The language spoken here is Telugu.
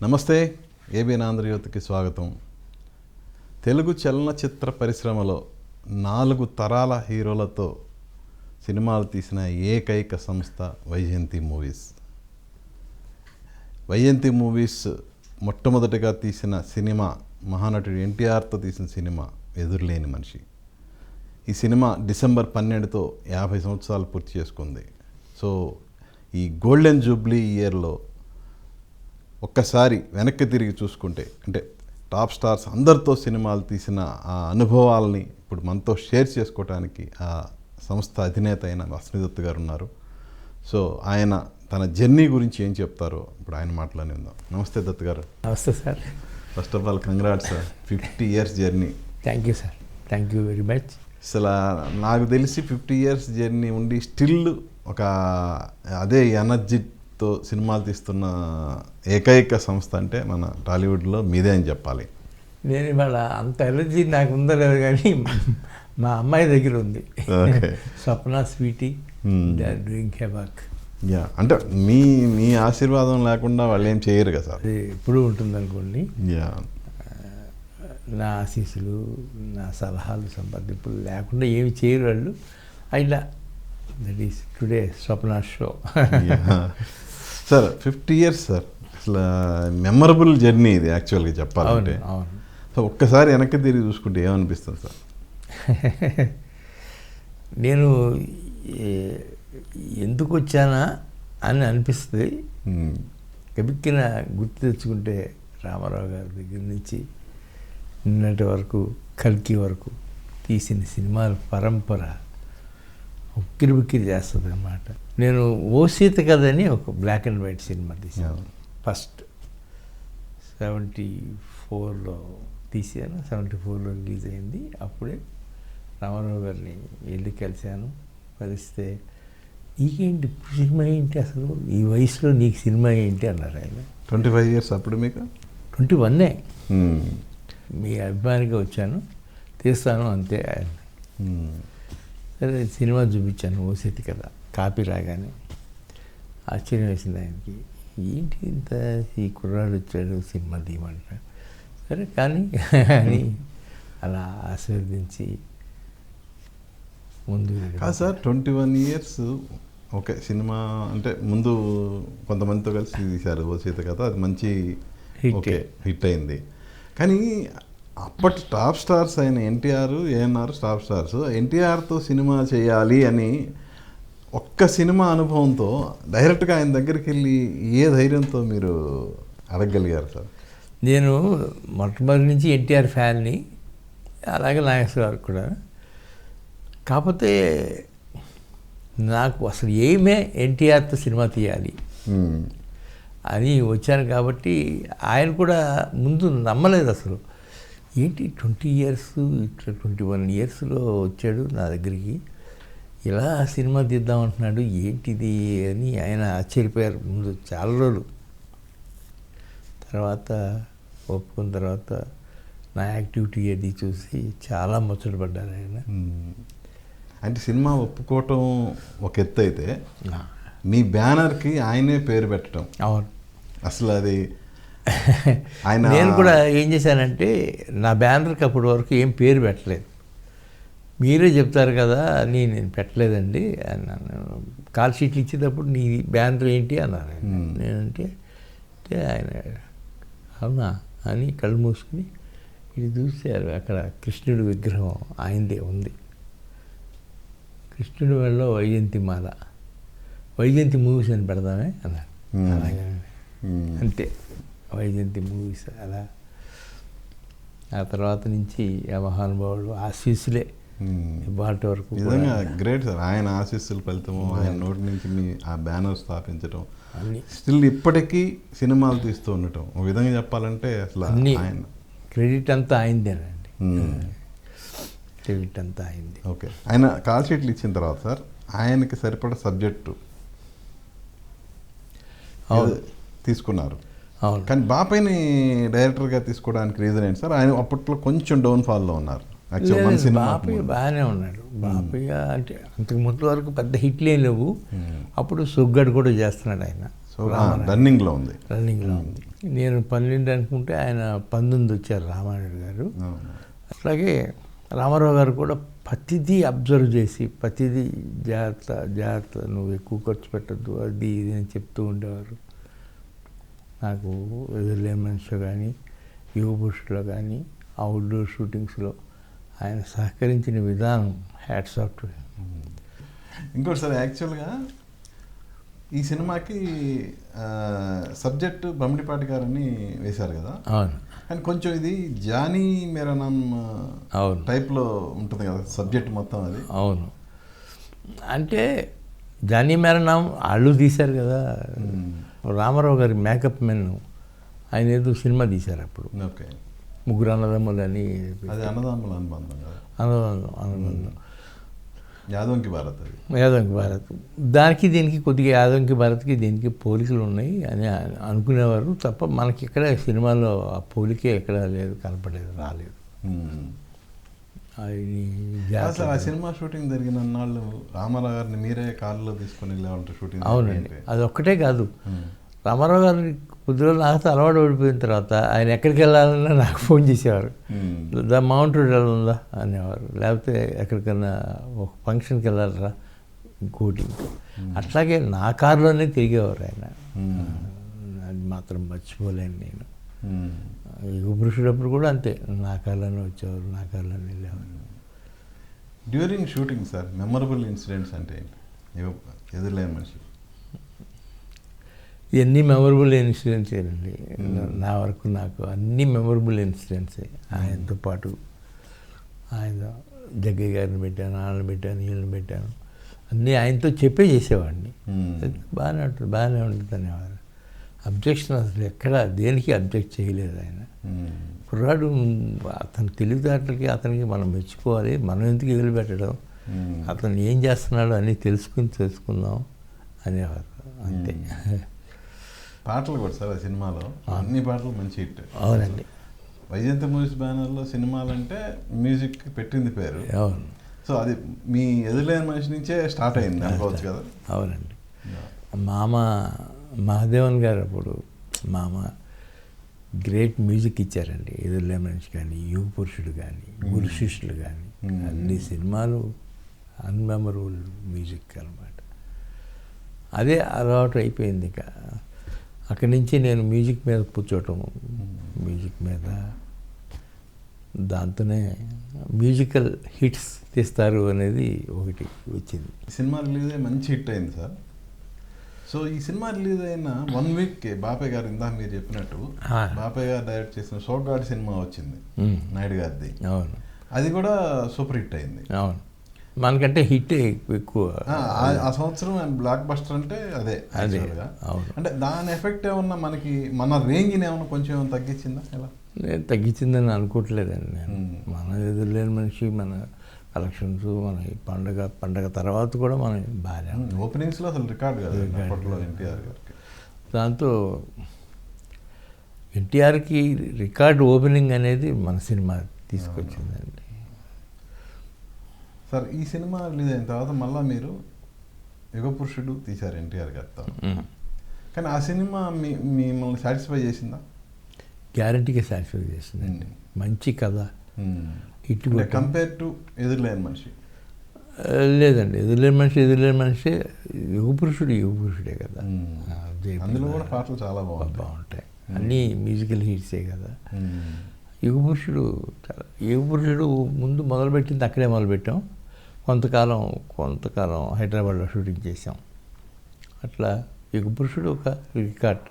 నమస్తే, ఏబిఎన్ ఆంధ్రజ్యోతికి స్వాగతం. తెలుగు చలనచిత్ర పరిశ్రమలో 4 తరాల హీరోలతో సినిమాలు తీసిన ఏకైక సంస్థ వైజయంతి మూవీస్. వైజయంతి మూవీస్ మొట్టమొదటిగా తీసిన సినిమా మహానటుడు ఎన్టీఆర్తో తీసిన సినిమా ఎదురులేని మనిషి. ఈ సినిమా డిసెంబర్ 12తో 50 సంవత్సరాలు పూర్తి చేసుకుంది. సో ఈ గోల్డెన్ జూబ్లీ ఇయర్లో ఒక్కసారి వెనక్కి తిరిగి చూసుకుంటే, అంటే టాప్ స్టార్స్ అందరితో సినిమాలు తీసిన ఆ అనుభవాలని ఇప్పుడు మనతో షేర్ చేసుకోవడానికి ఆ సంస్థ అధినేత అయిన అస్మిత్ గారు ఉన్నారు. సో ఆయన తన జర్నీ గురించి ఏం చెప్తారో ఇప్పుడు ఆయన మాటలోనే ఉందాం. నమస్తే దత్ గారు. నమస్తే sir. First of all congrats sir, 50 years journey. Thank you sir, thank you very much. అసలు నాకు తెలిసి 50 years జర్నీ ఉండి స్టిల్ ఒక అదే ఎనర్జీతో సినిమాలు తీస్తున్న ఏకైక సంస్థ అంటే మన టాలీవుడ్లో మీదే అని చెప్పాలి. నేను ఇవాళ అంత ఎనర్జీ నాకు ఉందో లేదు కానీ మా అమ్మాయి దగ్గర ఉంది. Swapna, sweetie, they are doing havoc. Yeah, అంటే మీ ఆశీర్వాదం లేకుండా వాళ్ళు ఏం చేయరు కదా సార్. అది ఎప్పుడూ ఉంటుంది అనుకోండి. యా, నా ఆశీస్సులు, నా సలహాలు, సంప్రదింపులు లేకుండా ఏమి చేయరు వాళ్ళు. అయినా that is today Swapna show. Sir 50 years sir, అసలు మెమరబుల్ జర్నీ ఇది యాక్చువల్గా చెప్పాలంటే. అవును. సో ఒక్కసారి వెనక్కి తిరిగి చూసుకుంటే ఏమనిపిస్తుంది సార్? నేను ఎందుకు వచ్చానా అని అనిపిస్తుంది. గబిక్కిన గుర్తు తెచ్చుకుంటే రామారావు గారి దగ్గర నుంచి నిన్నటి వరకు, కల్కి వరకు తీసిన సినిమాల పరంపర ఉక్కిరి చేస్తుంది అన్నమాట. నేను ఓ సీత కథని ఒక బ్లాక్ అండ్ వైట్ సినిమా తీసాను. ఫస్ట్ 74లో తీసాను, 74లో రిలీజ్ అయింది. అప్పుడే రామారావు గారిని వెళ్ళి కలిశాను. కలిస్తే నీకేంటి సినిమా ఏంటి, అసలు ఈ వయసులో నీకు సినిమా ఏంటి అన్నారు ఆయన. 25 years అప్పుడు మీకు? 21. మీ అభిమానిగా వచ్చాను, తీస్తాను అంతే. సరే సినిమా చూపించాను, ఓ సెట్ కదా, కాపీ రాగానే ఆశ్చర్యం వేసింది ఆయనకి. ఏంటి ఇంత ఈ కుర్రాడు వచ్చాడు సినిమా తీయమంటాడు. సరే కానీ అని అలా ఆశీర్వదించి ముందు. కాదు సార్, 21 years ఓకే, సినిమా అంటే ముందు కొంతమందితో కలిసి తీశారు ఓ సీత కథ, అది మంచి ఓకే హిట్ అయింది. కానీ అప్పటి టాప్ స్టార్స్ అయిన ఎన్టీఆర్, ఏఎన్ఆర్ టాప్ స్టార్స్ ఎన్టీఆర్తో సినిమా చేయాలి అని ఒక్క సినిమా అనుభవంతో డైరెక్ట్గా ఆయన దగ్గరికి వెళ్ళి ఏ ధైర్యంతో మీరు అడగగలిగారు సార్? నేను మొట్టమొదటి నుంచి ఎన్టీఆర్ ఫ్యాన్ని, అలాగే నాగేశ్వర గారు కూడా. కాకపోతే నాకు అసలు ఏమే ఎన్టీఆర్తో సినిమా తీయాలి అని వచ్చాను కాబట్టి ఆయన కూడా ముందు నమ్మలేదు అసలు. ఏంటి 20 years, ఇట్లా 21 yearsలో వచ్చాడు నా దగ్గరికి, ఇలా సినిమా తీద్దామంటున్నాడు, ఏంటిది అని ఆయన ఆశ్చర్యపోయారు ముందు చాలా రోజులు. తర్వాత ఒప్పుకున్న తర్వాత నా యాక్టివిటీ అది చూసి చాలా ముచ్చటపడ్డారు ఆయన. అంటే సినిమా ఒప్పుకోవటం ఒక ఎత్తు అయితే, మీ బ్యానర్కి ఆయనే పేరు పెట్టడం. అవును. అసలు అది ఆయన నేను కూడా ఏం చేశానంటే, నా బ్యానర్కి అప్పటి వరకు ఏం పేరు పెట్టలేదు. మీరే చెప్తారు కదా అని నేను పెట్టలేదండి అన్నాను. కాల్ షీట్లు ఇచ్చేటప్పుడు నీ బ్యానర్ ఏంటి అన్నారు. నేనంటే ఆయన అవునా అని కళ్ళు మూసుకుని ఇది చూశారు. అక్కడ కృష్ణుడి విగ్రహం ఆయనదే ఉంది. కృష్ణుడి వల్ల వైజయంతి మాల, వైజయంతి మూవీస్ అని పెడదామే అన్నారు. అలాగే అంతే, వైజయంతి మూవీస్. అలా ఆ తర్వాత నుంచి ఆ మహానుభావుడు ఆశీస్సులే ఇవాటి వరకు. నిజంగా గ్రేట్ సార్, ఆయన ఆశీస్సుల ఫలితము, ఆయన నోటి నుంచి మీ ఆ బ్యానర్ స్థాపించడం, స్టిల్ ఇప్పటికీ సినిమాలు తీస్తూ ఉండటం. ఒక విధంగా చెప్పాలంటే అసలు ఆయన క్రెడిట్ అంతా అయిందేనండి. క్రెడిట్ అంతా అయింది. ఓకే, ఆయన కాల్ షీట్లు ఇచ్చిన తర్వాత సార్ ఆయనకి సరిపడ సబ్జెక్టు తీసుకున్నారు. అవును. కానీ బాపయ్యని డైరెక్టర్గా తీసుకోవడానికి రీజన్ ఏంటి సార్? ఆయన అప్పట్లో కొంచెం డౌన్ఫాల్లో ఉన్నారు. బాపయ్య బాగానే ఉన్నాడు. బాపయ్య అంటే అంతకు ముందు వరకు పెద్ద హిట్లే లేవు. అప్పుడు సొగ్గడు కూడా చేస్తున్నాడు ఆయన. సో రన్నింగ్లో ఉంది. రన్నింగ్లో ఉంది. నేను 12 అనుకుంటే ఆయన 19 వచ్చారు రామారాయుడు గారు. అట్లాగే రామారావు గారు కూడా ప్రతిదీ అబ్జర్వ్ చేసి ప్రతిదీ జాగ్రత్త జాగ్రత్త, నువ్వు ఎక్కువ ఖర్చు పెట్టద్దు, అది ఇది అని చెప్తూ ఉండేవారు. నాకు ఎదురులేని మనిషిలో కానీ, యువ పురుషులో కానీ, అవుట్డోర్ షూటింగ్స్లో ఆయన సహకరించిన విధానం హ్యాట్స్ ఆఫ్ టు. ఇంకోటి సార్, యాక్చువల్గా ఈ సినిమాకి సబ్జెక్టు బమ్మిడిపాటి గారని వేశారు కదా. అవును. కానీ కొంచెం ఇది జానీ మేరా నామ్ అవును టైప్లో ఉంటుంది కదా సబ్జెక్ట్ మొత్తం అది. అవును, అంటే జానీ మేరా నామ్ వాళ్ళు తీశారు కదా. రామారావు గారి మేకప్ మెన్ ఆయన ఏదో సినిమా తీశారు అప్పుడు. ఓకే. ముగ్గురు అన్నదమ్ములు అని. అది అన్నదమ్ముల అనుబంధం కదా. అనుబంధం. యాదవంకి భారత్ అది. యాదవంకి భారత్. దానికి దీనికి కొద్దిగా యాదవంకి భారత్కి దీనికి పోలికలు ఉన్నాయి అని అనుకునేవారు తప్ప మనకి ఇక్కడ సినిమాలో ఆ పోలికే ఎక్కడ లేదు, కనపడలేదు, రాలేదు. అసలు ఆ సినిమా షూటింగ్ జరిగిన నాళ్ళు రామారావు గారిని మీరే కార్లో తీసుకొని వెళ్ళామంటే షూటింగ్. అవునండి, అది ఒక్కటే కాదు. రామారావు గారు కొద్ది రోజులు నాతో అలవాటు పడిపోయిన తర్వాత ఆయన ఎక్కడికి వెళ్ళాలన్నా నాకు ఫోన్ చేసేవారు. దా మౌంట్ రోడ్ ఉందా అనేవారు, లేకపోతే ఎక్కడికన్నా ఒక ఫంక్షన్కి వెళ్ళాలరా, ఇంకోటి. అట్లాగే నా కారులోనే తిరిగేవారు ఆయన. అది మాత్రం మర్చిపోలేను నేను. యుగ పురుషుడప్పుడు కూడా అంతే, నా కారులోనే వచ్చేవారు, నా కారులోనే వెళ్ళేవారు. During shooting sir memorable incidents అంటే ఏంటి? ఎదురులేని మనిషి. ఇవన్నీ మెమరబుల్ ఇన్సిడెంట్స్ అండి. నా వరకు నాకు అన్నీ మెమరబుల్ ఇన్సిడెంట్సే. ఆయనతో పాటు ఆయన జగ్గయ్య గారిని పెట్టాను, వాళ్ళని పెట్టాను, వీళ్ళని పెట్టాను, అన్నీ ఆయనతో చెప్పే చేసేవాడిని. బాగానే ఉంటుంది అనేవారు. అబ్జెక్షన్ అసలు ఎక్కడ దేనికి అబ్జెక్ట్ చేయలేదు ఆయన. కుర్రాడు అతని తెలివితేటలకి అతనికి మనం మెచ్చుకోవాలి, మనం ఎందుకు వదిలిపెట్టడం, అతను ఏం చేస్తున్నాడో అన్నీ తెలుసుకుందాం అనేవారు, అంతే. పాటలు కూడా సార్ ఆ సినిమాలో అన్ని పాటలు మంచి హిట్. అవునండి. వైజయంతి మూవీస్ బ్యానర్లో సినిమాలంటే మ్యూజిక్ పెట్టింది పేరు. అవును. సో అది మీ ఎదురులేని మనిషి నుంచే స్టార్ట్ అయింది అనుకోవచ్చు కదా. అవునండి. మామ మహాదేవన్ గారు అప్పుడు మామ గ్రేట్ మ్యూజిక్ ఇచ్చారండి. ఎదురులేని మనిషి కానీ, యువ పురుషుడు కానీ, గురు శిష్యులు కానీ, అన్ని సినిమాలు అన్మెమరబుల్ మ్యూజిక్ అనమాట. అదే అలవాటు అయిపోయింది. ఇక అక్కడి నుంచి నేను మ్యూజిక్ మీద కూర్చోవటం, మ్యూజిక్ మీద దాంతోనే మ్యూజికల్ హిట్స్ తీస్తారు అనేది ఒకటి వచ్చింది. సినిమా రిలీజ్ అయ్యి మంచి హిట్ అయింది సార్. సో ఈ సినిమా రిలీజ్ అయిన 1 వీక్కే బాపయ్య గారు ఇందాక మీరు చెప్పినట్టు బాపయ్య గారు డైరెక్ట్ చేసిన సోగ్గాడి సినిమా వచ్చింది, నాయుడు గారిది. అవును, అది కూడా సూపర్ హిట్ అయింది. అవును, మనకంటే హిట్ ఎక్కువ. ఆ సంవత్సరం బ్లాక్ బస్టర్ అంటే అదే. అంటే దాని ఎఫెక్ట్ ఏమన్నా మనకి మన రేంజ్ని ఏమన్నా కొంచెం ఏమైనా తగ్గించిందా? ఎలా? నేను తగ్గించిందని అనుకోవట్లేదండి నేను. మన ఎదురులేని మనిషి, మన కలెక్షన్స్, మన పండగ తర్వాత కూడా మనం బాగా ఓపెనింగ్స్లో అసలు రికార్డు కదా అప్పట్లో ఎన్టీఆర్ గారికి. దాంతో ఎన్టీఆర్కి రికార్డు ఓపెనింగ్ అనేది మన సినిమా తీసుకొచ్చిందండి. సార్ ఈ సినిమా రిలీజ్ అయిన తర్వాత మళ్ళీ మీరు యుగ పురుషుడు తీశారు ఎన్టీఆర్ గారితో. కానీ ఆ సినిమా మిమ్మల్ని సాటిస్ఫై చేసిందా? గ్యారంటీగా సాటిస్ఫై చేసిందండి. మంచి కథ, ఇటు కంపేర్ టు ఎదురులేని మనిషి. లేదండి, ఎదురులేని మనిషి యుగ పురుషుడే కదా. అందులో కూడా పాటలు చాలా బాగుంటాయి, అన్నీ మ్యూజికల్ హిట్సే కదా. యుగ పురుషుడు ముందు మొదలుపెట్టింది అక్కడే మొదలుపెట్టాం. కొంతకాలం హైదరాబాద్లో షూటింగ్ చేసాం. అట్లా యుగ పురుషుడు ఒక రికార్డ్.